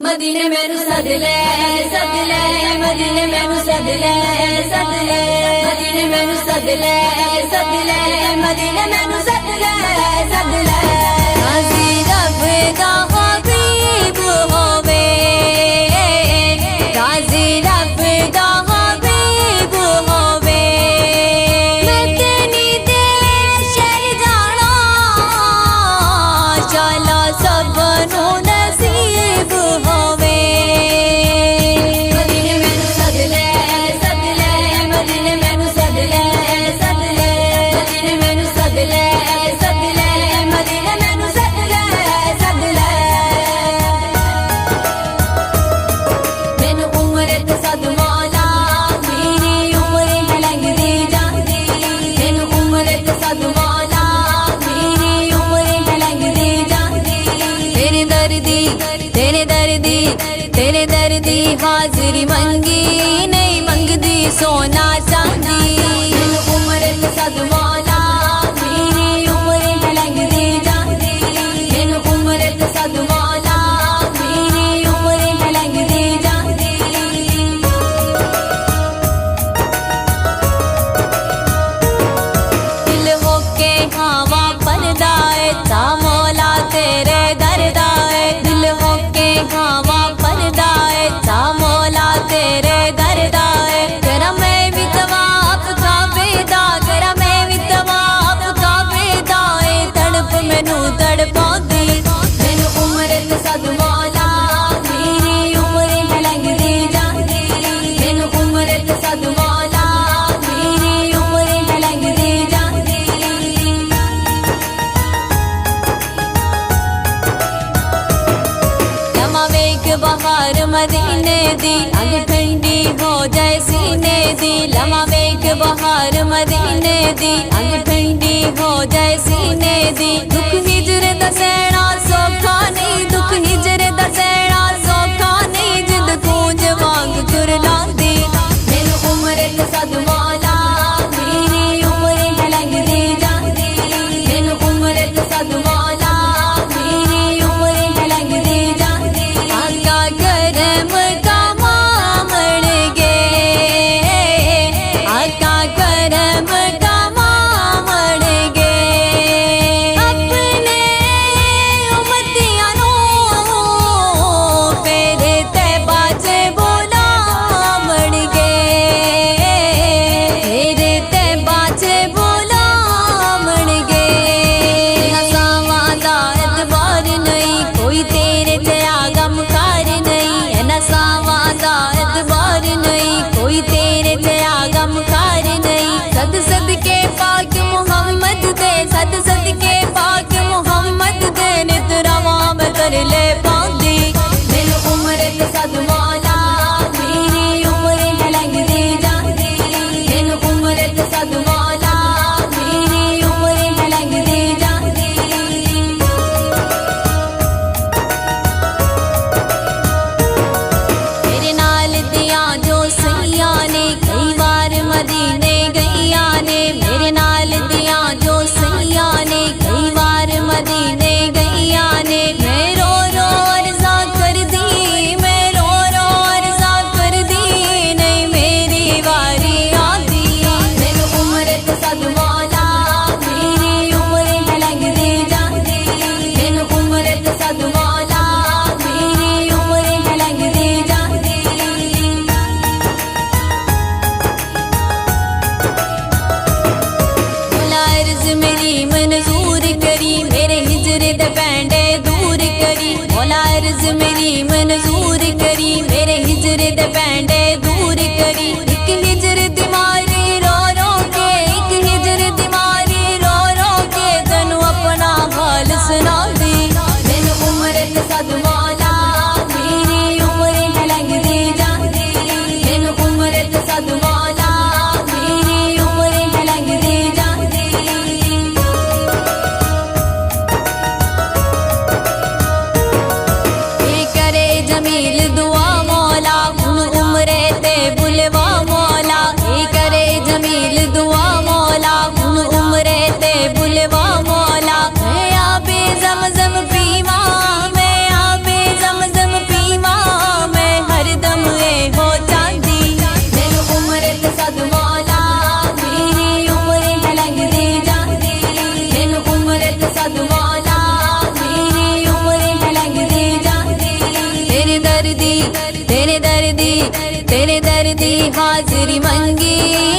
मदीने मैनू सद ले मदीने मैनू सद ले मदीने मैनू सद ले मदीने मैनू सद ले राजी रब दा हबीब होवे राजी रब दा हबीब होवे मैं तेनी दे शहर जाना चलो सबनू नसीब होवे मदीने मैनू सद ले मदीने मैनू सद ले मदीने मैनू सद ले मदीने मैनू सद ले मैनू उम्र ते सद मौला मेरी उम्र है लंघदी जांदी मैनू उम्र ते सद मौला मेरी उम्र है लंघदी जांदी तेरे दर्दी हाजिरी मंगी नहीं मंगदी सोना चांदी मैनू उम्र ते सद मौला मेरी उम्र है लंघदी जांदी मैनू उम्र ते सद मौला मेरी उम्र है लंघदी जांदी दिल होके खावा परदाए ता मौला तेरे दरदाए दिल होके खावा परदाए ता मौला तेरे दरदाए करा मैं भी तवाफ काबेदा करा मैं भी तवाफ काबेदा तड़प मैनू तड़पांदी मैनू उम्र ते सद मौला मेरी उम्र है लंघदी जांदी मैनू उम्र ते सद मौला मेरी उम्र है लंघदी जांदी लमा वेख बहार मदीने दी अग ठंडी हो जाए सीने दी लमा वेख बहार मदीने दी अग ठंडी हो जाए सीने दी दुख हिजर दा सहना सौखा नहीं दुख हिजर दा सहना सौखा नहीं जिद गूंज वांग कुरलांदी मैनू उम्र ते सद मौला मेरी उम्र है लंघदी जांदी मैनू उम्र ते सद मौला मेरी उम्र है लंघदी जांदी आका करम का मामड़ गे आका करम का मामड़ गे अपने उम्मतियां नू फेरे ते बाजे बोला मड़ गे फेरे ते बाजे बोला मड़ गे नसावां दा एतबार नहीं कोई तेरे ते आगम कार नहीं है नसावां दा एतबार नहीं कोई तेरे ते आगम कार नहीं सद सदके पाक मुहम्मद दे सद सदके पाक मुहम्मद दे नित रवां मैं कर ले पांदी मैनू उम्र ते सद मौला मेरी उम्र है लंघदी जांदी मैनू उम्र ते सद मौला मेरी उम्र है लंघदी जांदी मेरे नाल दियां जो सैयां ने कई बार मदीने गईयां ने मेरे नाल दियां जो सैयां ने कई बार मदीने गईयां ने मैं रो रो अर्ज़ा कर दी मैं रो रो अर्ज़ा कर दी नहीं मेरी वारी आंदी मैनू उम्र ते सद मौला मेरी उम्र है लंघदी जांदी मैनू उम्र ते सद मौला मेरी उम्र है लंघदी जांदी मौला अर्ज़ मेरी मंजूर करी मेरे हिजर दे पैंडे दूर करी मौला अर्ज़ मेरी मंजूर करी मेरे हिजर दे पैंडे दूर करी एक हिजर दिमारी रो रो के एक हिजर दिमारी रो रो के तैनू अपना हाल सुनांदी मैनू उम्र ते सद मौला मेरी उम्र है लंघदी जांदी मैनू उम्र ते सद मौला मेरी उम्र है लंघदी जांदी ये करे जमील दुआ मौला हुन उम्रे ते बुलवा मौला ये करे जमील दुआ मौला हुन उम्रे ते बुलवा मौला मैं आबे ज़मज़म पीवा मैं आबे ज़मज़म पीवा हाजरी मंगी